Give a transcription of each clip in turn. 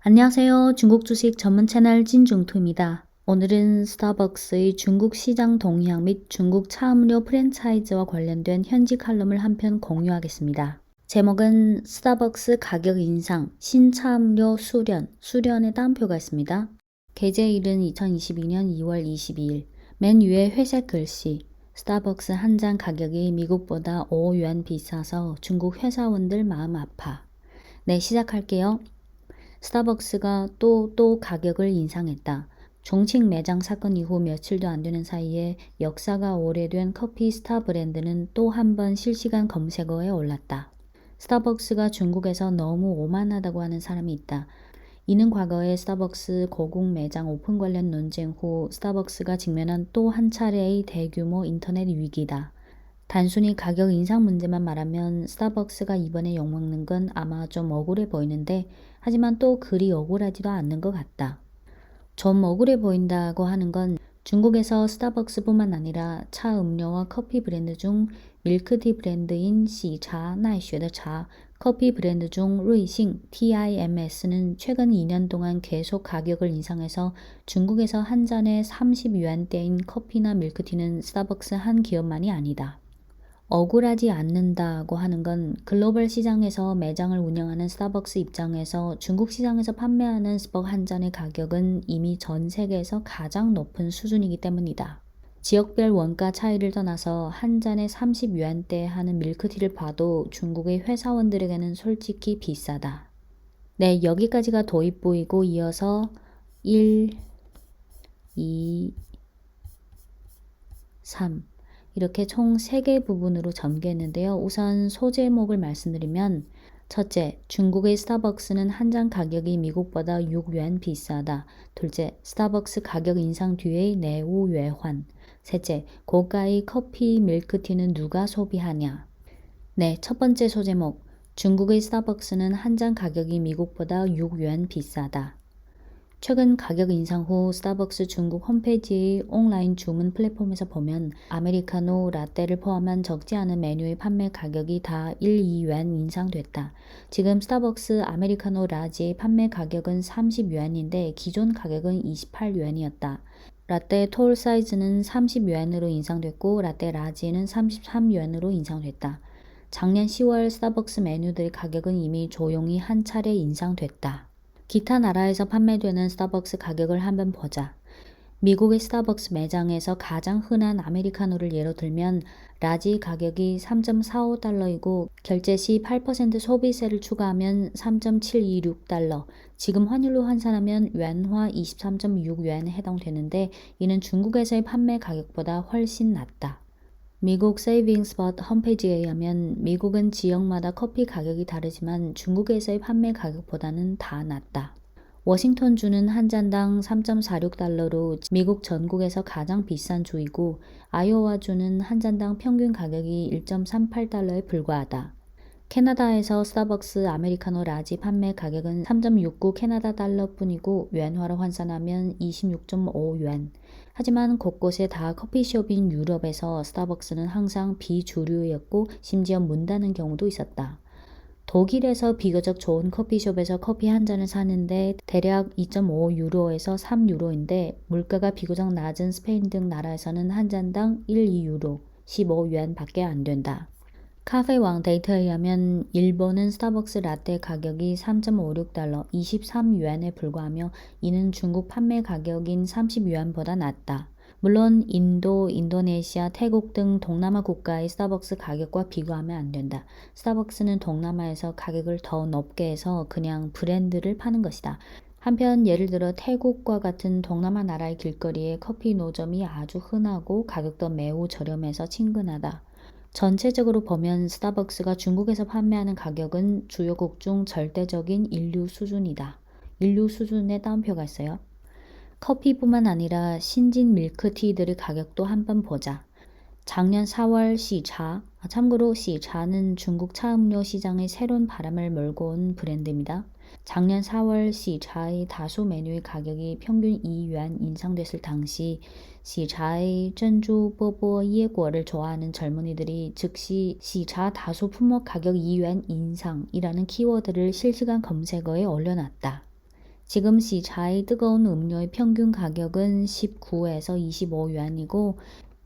안녕하세요. 중국 주식 전문 채널 진중투입니다. 오늘은 스타벅스의 중국 시장 동향 및 중국 차음료 프랜차이즈와 관련된 현지 칼럼을 한 편 공유하겠습니다. 제목은 스타벅스 가격 인상, 신차음료 수련의 따옴표가 있습니다. 게재일은 2022년 2월 22일. 맨 위에 회색 글씨, 스타벅스 한 잔 가격이 미국보다 5yuan 비싸서 중국 회사원들 마음 아파. 네, 시작할게요. 스타벅스가 또 가격을 인상했다. 종칙 매장 사건 이후 며칠도 안 되는 사이에 역사가 오래된 커피 스타 브랜드는 또 한 번 실시간 검색어에 올랐다. 스타벅스가 중국에서 너무 오만하다고 하는 사람이 있다. 이는 과거에 스타벅스 고국 매장 오픈 관련 논쟁 후 스타벅스가 직면한 또 한 차례의 대규모 인터넷 위기다. 단순히 가격 인상 문제만 말하면 스타벅스가 이번에 욕먹는 건 아마 좀 억울해 보이는데, 하지만 또 그리 억울하지도 않는 것 같다. 좀 억울해 보인다고 하는 건 중국에서 스타벅스뿐만 아니라 차 음료와 커피 브랜드 중 밀크티 브랜드인 시차 나이쉐의 차, 커피 브랜드 중 루이싱 TIMS는 최근 2년 동안 계속 가격을 인상해서 중국에서 한 잔에 30yuan대인 커피나 밀크티는 스타벅스 한 기업만이 아니다. 억울하지 않는다고 하는 건 글로벌 시장에서 매장을 운영하는 스타벅스 입장에서 중국 시장에서 판매하는 스벅 한 잔의 가격은 이미 전 세계에서 가장 높은 수준이기 때문이다. 지역별 원가 차이를 떠나서 한 잔에 30yuan대 하는 밀크티를 봐도 중국의 회사원들에게는 솔직히 비싸다. 네, 여기까지가 도입부이고 이어서 1, 2, 3 이렇게 총 3개 부분으로 전개했는데요. 우선 소제목을 말씀드리면, 첫째, 중국의 스타벅스는 한 잔 가격이 미국보다 6yuan 비싸다. 둘째, 스타벅스 가격 인상 뒤의 내후 외환. 셋째, 고가의 커피, 밀크티는 누가 소비하냐. 네, 첫 번째 소제목, 중국의 스타벅스는 한 잔 가격이 미국보다 6yuan 비싸다. 최근 가격 인상 후 스타벅스 중국 홈페이지의 온라인 주문 플랫폼에서 보면 아메리카노, 라떼를 포함한 적지 않은 메뉴의 판매 가격이 다 1, 2yuan 인상됐다. 지금 스타벅스 아메리카노 라지의 판매 가격은 30yuan인데 기존 가격은 28yuan이었다. 라떼 톨 사이즈는 30yuan으로 인상됐고 라떼 라지는 33yuan으로 인상됐다. 작년 10월 스타벅스 메뉴들의 가격은 이미 조용히 한 차례 인상됐다. 기타 나라에서 판매되는 스타벅스 가격을 한번 보자. 미국의 스타벅스 매장에서 가장 흔한 아메리카노를 예로 들면 라지 가격이 3.45달러이고 결제 시 8% 소비세를 추가하면 3.726달러, 지금 환율로 환산하면 yuan화 23.6yuan에 해당되는데 이는 중국에서의 판매 가격보다 훨씬 낮다. 미국 세이빙스폿 홈페이지에 의하면 미국은 지역마다 커피 가격이 다르지만 중국에서의 판매 가격보다는 다 낮다. 워싱턴주는 한 잔당 3.46달러로 미국 전국에서 가장 비싼 주이고 아이오와주는 한 잔당 평균 가격이 1.38달러에 불과하다. 캐나다에서 스타벅스 아메리카노 라지 판매 가격은 3.69 캐나다 달러 뿐이고 yuan화로 환산하면 26.5yuan. 하지만 곳곳에 다 커피숍인 유럽에서 스타벅스는 항상 비주류였고 심지어 문 닫는 경우도 있었다. 독일에서 비교적 좋은 커피숍에서 커피 한 잔을 사는데 대략 2.5유로에서 3유로인데 물가가 비교적 낮은 스페인 등 나라에서는 한 잔당 1, 2유로, 15yuan 밖에 안 된다. 카페왕 데이터에 의하면 일본은 스타벅스 라떼 가격이 3.56달러, 23yuan에 불과하며 이는 중국 판매 가격인 30yuan보다 낮다. 물론 인도, 인도네시아, 태국 등 동남아 국가의 스타벅스 가격과 비교하면 안 된다. 스타벅스는 동남아에서 가격을 더 높게 해서 그냥 브랜드를 파는 것이다. 한편 예를 들어 태국과 같은 동남아 나라의 길거리에 커피 노점이 아주 흔하고 가격도 매우 저렴해서 친근하다. 전체적으로 보면 스타벅스가 중국에서 판매하는 가격은 주요국 중 절대적인 인류 수준이다. 인류 수준의 따옴표가 있어요. 커피뿐만 아니라 신진 밀크티들의 가격도 한번 보자. 작년 4월 시차, 참고로 시차는 중국 차음료 시장의 새로운 바람을 몰고 온 브랜드입니다. 작년 4월 시차의 다수 메뉴의 가격이 평균 2yuan 인상됐을 당시 시차의珍珠 뽀뽀 예果를 좋아하는 젊은이들이 즉시 시차 다수 품목 가격 2yuan 인상이라는 키워드를 실시간 검색어에 올려놨다. 지금 시차의 뜨거운 음료의 평균 가격은 19에서 25위안이고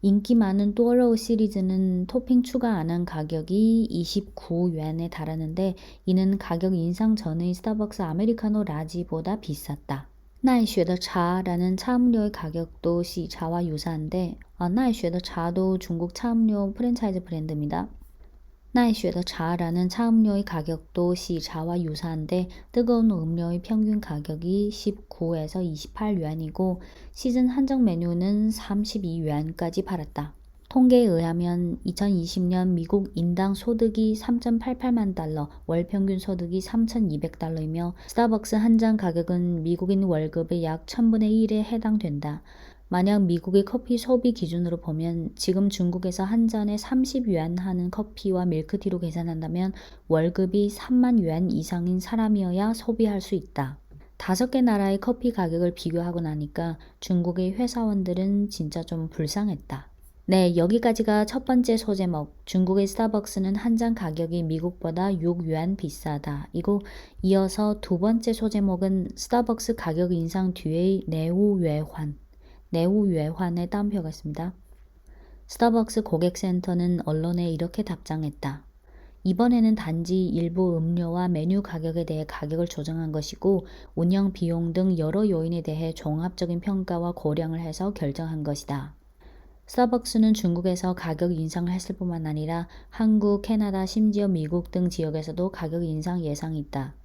인기 많은 또어로우 시리즈는 토핑 추가 안 한 가격이 29위안에 달하는데 이는 가격 인상 전의 스타벅스 아메리카노 라지보다 비쌌다. 나이쉐더 차라는 차음료의 가격도 시차와 유사한데 나이쉐더 차도 중국 차음료 프랜차이즈 브랜드입니다. 나이쉐더 차라는 차음료의 가격도 시차와 유사한데 뜨거운 음료의 평균 가격이 19에서 28위안이고 시즌 한정 메뉴는 32위안까지 팔았다. 통계에 의하면 2020년 미국 인당 소득이 3.88만 달러, 월 평균 소득이 3,200달러이며 스타벅스 한 잔 가격은 미국인 월급의 약 1000분의 1에 해당된다. 만약 미국의 커피 소비 기준으로 보면 지금 중국에서 한 잔에 30위안 하는 커피와 밀크티로 계산한다면 월급이 3만 위안 이상인 사람이어야 소비할 수 있다. 5개 나라의 커피 가격을 비교하고 나니까 중국의 회사원들은 진짜 좀 불쌍했다. 네, 여기까지가 첫 번째 소제목, 중국의 스타벅스는 한 잔 가격이 미국보다 6위안 비싸다. 이고 이어서 두 번째 소제목은 스타벅스 가격 인상 뒤의 내후외환의 따옴표가 있습니다. 스타벅스 고객센터는 언론에 이렇게 답장했다. 이번에는 단지 일부 음료와 메뉴 가격에 대해 가격을 조정한 것이고 운영 비용 등 여러 요인에 대해 종합적인 평가와 고량을 해서 결정한 것이다. 스타벅스는 중국에서 가격 인상을 했을 뿐만 아니라 한국, 캐나다, 심지어 미국 등 지역에서도 가격 인상 예상이 있다.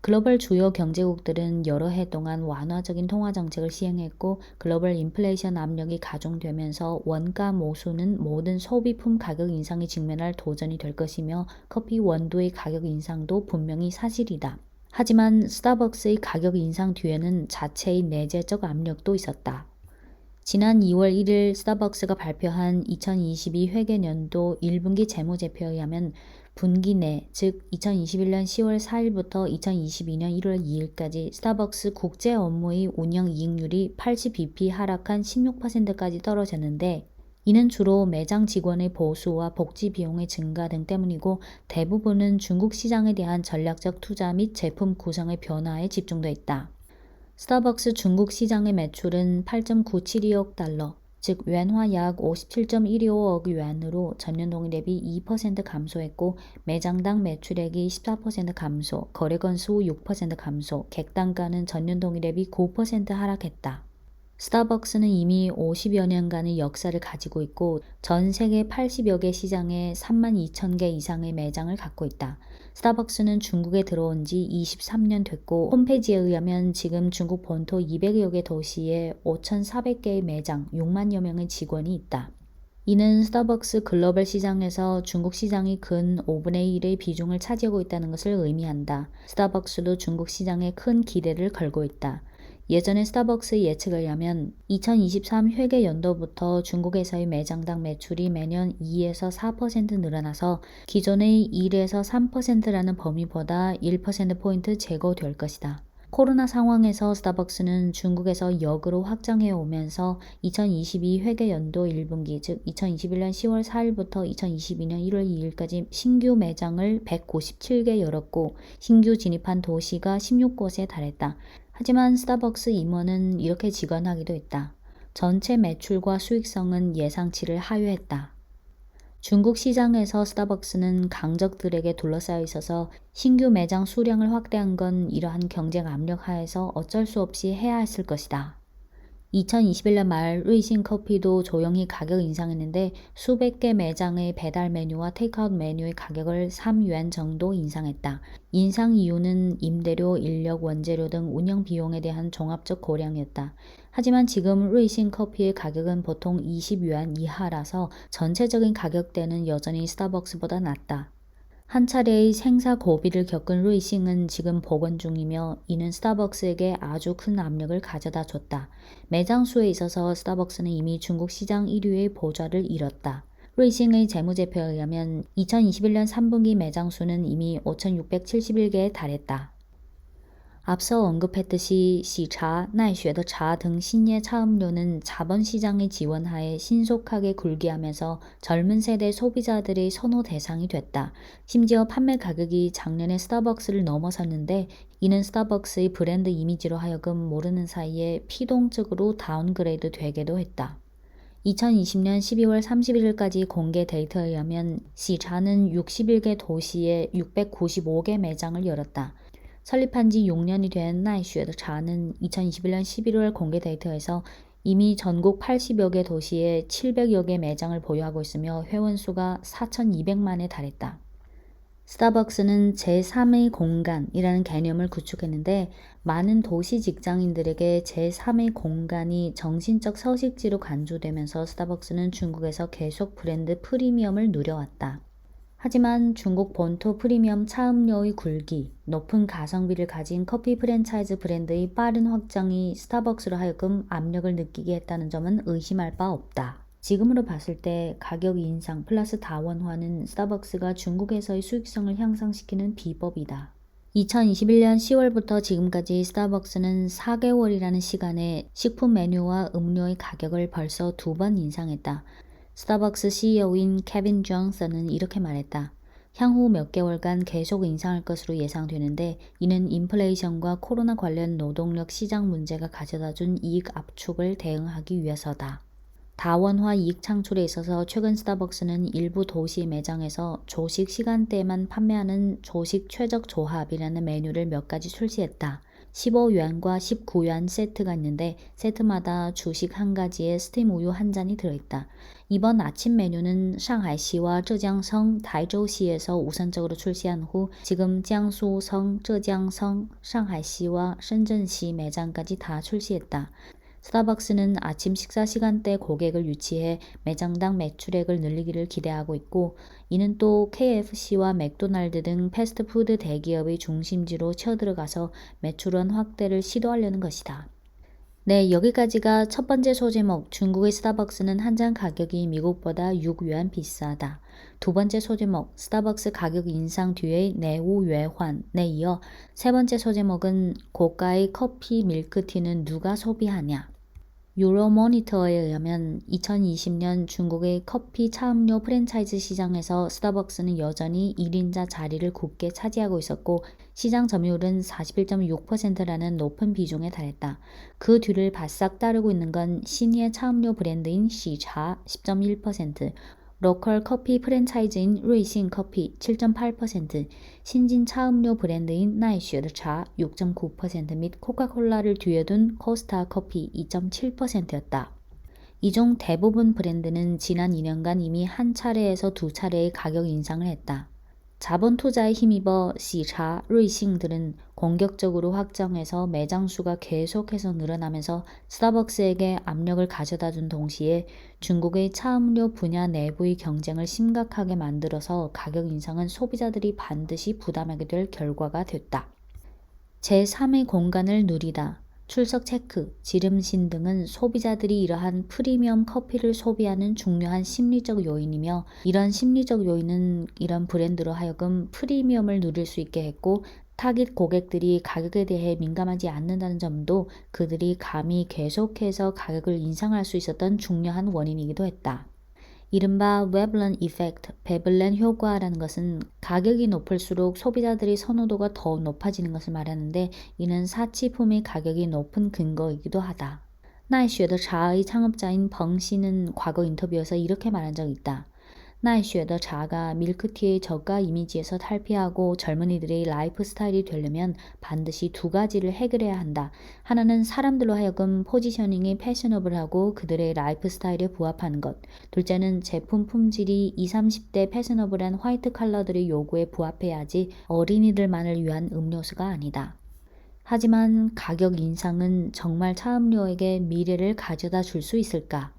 글로벌 주요 경제국들은 여러 해 동안 완화적인 통화 정책을 시행했고 글로벌 인플레이션 압력이 가중되면서 원가 모수는 모든 소비품 가격 인상에 직면할 도전이 될 것이며 커피 원두의 가격 인상도 분명히 사실이다. 하지만 스타벅스의 가격 인상 뒤에는 자체의 내재적 압력도 있었다. 지난 2월 1일 스타벅스가 발표한 2022 회계연도 1분기 재무제표에 의하면 분기 내, 즉 2021년 10월 4일부터 2022년 1월 2일까지 스타벅스 국제 업무의 운영 이익률이 80bp 하락한 16%까지 떨어졌는데 이는 주로 매장 직원의 보수와 복지 비용의 증가 등 때문이고 대부분은 중국 시장에 대한 전략적 투자 및 제품 구성의 변화에 집중돼 있다. 스타벅스 중국 시장의 매출은 8.972억 달러, 즉 yuan화 약 57.125억 yuan으로 전년 동기 대비 2% 감소했고 매장당 매출액이 14% 감소, 거래 건수 6% 감소, 객단가는 전년 동기 대비 9% 하락했다. 스타벅스는 이미 50여 년간의 역사를 가지고 있고 전 세계 80여 개 시장에 32,000개 이상의 매장을 갖고 있다. 스타벅스는 중국에 들어온 지 23년 됐고 홈페이지에 의하면 지금 중국 본토 200여 개 도시에 5,400개의 매장, 6만여 명의 직원이 있다. 이는 스타벅스 글로벌 시장에서 중국 시장이 근 5분의 1의 비중을 차지하고 있다는 것을 의미한다. 스타벅스도 중국 시장에 큰 기대를 걸고 있다. 예전에 스타벅스의 예측에 의하면 2023 회계 연도부터 중국에서의 매장당 매출이 매년 2에서 4% 늘어나서 기존의 1에서 3%라는 범위보다 1%포인트 제고될 것이다. 코로나 상황에서 스타벅스는 중국에서 역으로 확장해 오면서 2022 회계 연도 1분기 즉 2021년 10월 4일부터 2022년 1월 2일까지 신규 매장을 197개 열었고 신규 진입한 도시가 16곳에 달했다. 하지만 스타벅스 임원은 이렇게 직언하기도 했다. 전체 매출과 수익성은 예상치를 하회했다. 중국 시장에서 스타벅스는 강적들에게 둘러싸여 있어서 신규 매장 수량을 확대한 건 이러한 경쟁 압력 하에서 어쩔 수 없이 해야 했을 것이다. 2021년 말 루이싱 커피도 조용히 가격 인상했는데 수백 개 매장의 배달 메뉴와 테이크아웃 메뉴의 가격을 3yuan 정도 인상했다. 인상 이유는 임대료, 인력, 원재료 등 운영 비용에 대한 종합적 고량이었다. 하지만 지금 루이싱 커피의 가격은 보통 20yuan 이하라서 전체적인 가격대는 여전히 스타벅스보다 낮다. 한 차례의 생사 고비를 겪은 루이싱은 지금 복원 중이며 이는 스타벅스에게 아주 큰 압력을 가져다 줬다. 매장 수에 있어서 스타벅스는 이미 중국 시장 1위의 보좌를 잃었다. 루이싱의 재무제표에 의하면 2021년 3분기 매장 수는 이미 5,671개에 달했다. 앞서 언급했듯이 시차,奈雪的차 등 신예 차음료는 자본시장의 지원하에 신속하게 굴기하면서 젊은 세대 소비자들의 선호 대상이 됐다. 심지어 판매 가격이 작년에 스타벅스를 넘어섰는데 이는 스타벅스의 브랜드 이미지로 하여금 모르는 사이에 피동적으로 다운그레이드 되기도 했다. 2020년 12월 31일까지 공개 데이터에 의하면 시차는 61개 도시에 695개 매장을 열었다. 설립한 지 6년이 된奈雪的차는 2021년 11월 공개 데이터에서 이미 전국 80여 개 도시에 700여 개 매장을 보유하고 있으며 회원 수가 4,200만에 달했다. 스타벅스는 제3의 공간이라는 개념을 구축했는데 많은 도시 직장인들에게 제3의 공간이 정신적 서식지로 간주되면서 스타벅스는 중국에서 계속 브랜드 프리미엄을 누려왔다. 하지만 중국 본토 프리미엄 차음료의 굴기, 높은 가성비를 가진 커피 프랜차이즈 브랜드의 빠른 확장이 스타벅스로 하여금 압력을 느끼게 했다는 점은 의심할 바 없다. 지금으로 봤을 때 가격 인상 플러스 다원화는 스타벅스가 중국에서의 수익성을 향상시키는 비법이다. 2021년 10월부터 지금까지 스타벅스는 4개월이라는 시간에 식품 메뉴와 음료의 가격을 벌써 2번 인상했다. 스타벅스 CEO인 케빈 존슨은 이렇게 말했다. 향후 몇 개월간 계속 인상할 것으로 예상되는데 이는 인플레이션과 코로나 관련 노동력 시장 문제가 가져다준 이익 압축을 대응하기 위해서다. 다원화 이익 창출에 있어서 최근 스타벅스는 일부 도시 매장에서 조식 시간대에만 판매하는 조식 최적 조합이라는 메뉴를 몇 가지 출시했다. 15yuan과 19yuan 세트가 있는데 세트마다 주식 한 가지에 스팀 우유 한 잔이 들어있다. 이번 아침 메뉴는 상하이시와浙江省, 다이저우시에서 우선적으로 출시한 후 지금江苏省,浙江省, 상하이시와深圳시 매장까지 다 출시했다. 스타벅스는 아침 식사 시간대 고객을 유치해 매장당 매출액을 늘리기를 기대하고 있고 이는 또 KFC와 맥도날드 등 패스트푸드 대기업의 중심지로 치어들어가서 매출원 확대를 시도하려는 것이다. 네, 여기까지가 첫 번째 소제목 중국의 스타벅스는 한 잔 가격이 미국보다 6yuan 비싸다. 두 번째 소제목 스타벅스 가격 인상 뒤의 내후 외환에 이어 세 번째 소제목은 고가의 커피 밀크티는 누가 소비하냐. 유로모니터에 의하면 2020년 중국의 커피 차음료 프랜차이즈 시장에서 스타벅스는 여전히 1인자 자리를 굳게 차지하고 있었고 시장 점유율은 41.6%라는 높은 비중에 달했다. 그 뒤를 바싹 따르고 있는 건 신예 차음료 브랜드인 시차 10.1%, 로컬 커피 프랜차이즈인 루이싱 커피 7.8%, 신진 차음료 브랜드인奈雪的차 6.9% 및 코카콜라를 뒤에 둔 코스타 커피 2.7%였다. 이 중 대부분 브랜드는 지난 2년간 이미 한 차례에서 두 차례의 가격 인상을 했다. 자본 투자에 힘입어 시차, 루이싱들은 공격적으로 확장해서 매장 수가 계속해서 늘어나면서 스타벅스에게 압력을 가져다 준 동시에 중국의 차음료 분야 내부의 경쟁을 심각하게 만들어서 가격 인상은 소비자들이 반드시 부담하게 될 결과가 됐다. 제3의 공간을 누리다. 출석 체크, 지름신 등은 소비자들이 이러한 프리미엄 커피를 소비하는 중요한 심리적 요인이며 이런 심리적 요인은 이런 브랜드로 하여금 프리미엄을 누릴 수 있게 했고 타깃 고객들이 가격에 대해 민감하지 않는다는 점도 그들이 감히 계속해서 가격을 인상할 수 있었던 중요한 원인이기도 했다. 이른바 웨블런 이펙트, 베블렌 효과라는 것은 가격이 높을수록 소비자들의 선호도가 더 높아지는 것을 말하는데 이는 사치품의 가격이 높은 근거이기도 하다.奈雪的茶의 창업자인 펑 씨는 과거 인터뷰에서 이렇게 말한 적이 있다.奈雪的茶가 밀크티의 저가 이미지에서 탈피하고 젊은이들의 라이프 스타일이 되려면 반드시 두 가지를 해결해야 한다. 하나는 사람들로 하여금 포지셔닝이 패셔너블하고 그들의 라이프 스타일에 부합하는 것. 둘째는 제품 품질이 20, 30대 패셔너블한 화이트 칼라들의 요구에 부합해야지 어린이들만을 위한 음료수가 아니다. 하지만 가격 인상은 정말 차음료에게 미래를 가져다 줄 수 있을까?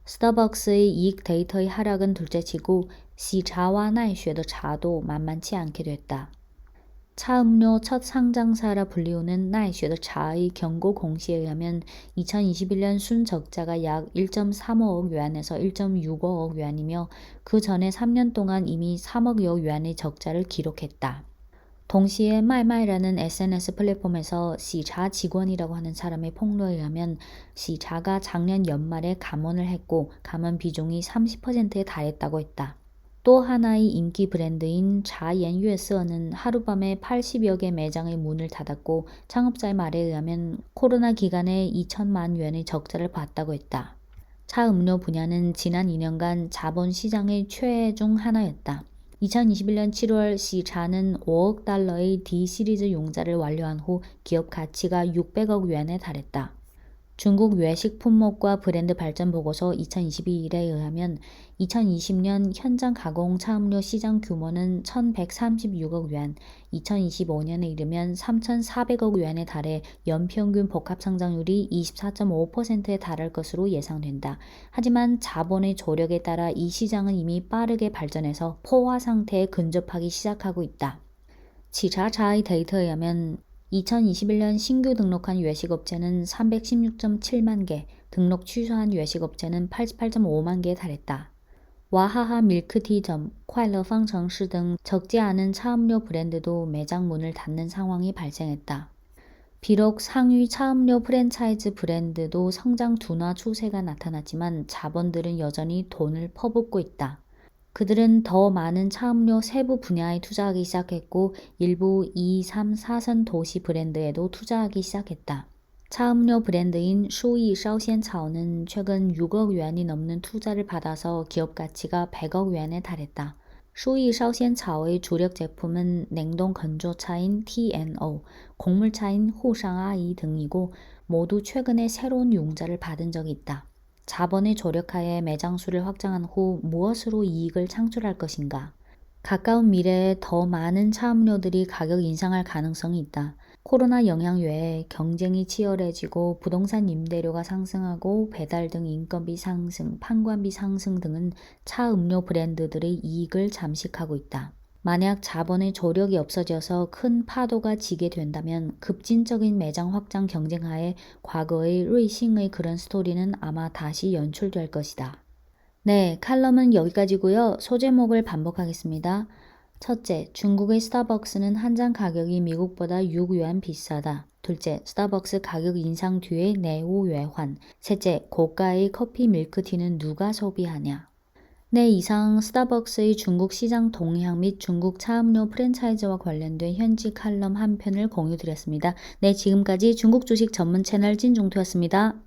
스타벅스의 이익 데이터의 하락은 둘째치고 시차와奈雪的茶도 만만치 않게 됐다. 차음료 첫 상장사라 불리우는奈雪的茶의 경고 공시에 의하면 2021년 순적자가 약 1.35억 yuan에서 1.65억 yuan이며 그 전에 3년 동안 이미 3억여 yuan의 적자를 기록했다. 동시에 마이마이라는 SNS 플랫폼에서 시차 직원이라고 하는 사람의 폭로에 의하면 시차가 작년 연말에 감원을 했고 감원 비중이 30%에 달했다고 했다. 또 하나의 인기 브랜드인 자옌유에스는 하룻밤에 80여 개 매장의 문을 닫았고 창업자의 말에 의하면 코로나 기간에 2천만 위안의 적자를 봤다고 했다. 차 음료 분야는 지난 2년간 자본 시장의 최애 중 하나였다. 2021년 7월 시차는 5억 달러의 D 시리즈 용자를 완료한 후 기업 가치가 600억 위안에 달했다. 중국 외식 품목과 브랜드 발전 보고서 2022일에 의하면 2020년 현장 가공 차음료 시장 규모는 1,136억 위안, 2025년에 이르면 3,400억 위안에 달해 연평균 복합 성장률이 24.5%에 달할 것으로 예상된다. 하지만 자본의 조력에 따라 이 시장은 이미 빠르게 발전해서 포화 상태에 근접하기 시작하고 있다. 지자차의 데이터에 의하면 2021년 신규 등록한 외식업체는 316.7만 개, 등록 취소한 외식업체는 88.5만 개에 달했다. 와하하 밀크티점, 콰일러팡城市등 적지 않은 차음료 브랜드도 매장 문을 닫는 상황이 발생했다. 비록 상위 차음료 프랜차이즈 브랜드도 성장 둔화 추세가 나타났지만 자본들은 여전히 돈을 퍼붓고 있다. 그들은 더 많은 차음료 세부 분야에 투자하기 시작했고 일부 2, 3, 4선 도시 브랜드에도 투자하기 시작했다. 차음료 브랜드인 슈이 샤오xiancao는 최근 6억 위안이 넘는 투자를 받아서 기업 가치가 100억 위안에 달했다. 슈이 샤오xiancao의 주력 제품은 냉동 건조차인 TNO, 곡물차인 후상아이 등이고 모두 최근에 새로운 융자를 받은 적이 있다. 자본의 조력하에 매장 수를 확장한 후 무엇으로 이익을 창출할 것인가? 가까운 미래에 더 많은 차음료들이 가격 인상할 가능성이 있다. 코로나 영향 외에 경쟁이 치열해지고 부동산 임대료가 상승하고 배달 등 인건비 상승, 판관비 상승 등은 차음료 브랜드들의 이익을 잠식하고 있다. 만약 자본의 조력이 없어져서 큰 파도가 지게 된다면 급진적인 매장 확장 경쟁하에 과거의 루이싱의 그런 스토리는 아마 다시 연출될 것이다. 네, 칼럼은 여기까지고요. 소제목을 반복하겠습니다. 첫째, 중국의 스타벅스는 한 잔 가격이 미국보다 6위안 비싸다. 둘째, 스타벅스 가격 인상 뒤에 내후 외환. 셋째, 고가의 커피 밀크티는 누가 소비하냐. 네, 이상 스타벅스의 중국 시장 동향 및 중국 차음료 프랜차이즈와 관련된 현지 칼럼 한 편을 공유드렸습니다. 네, 지금까지 중국 주식 전문 채널 진중투였습니다.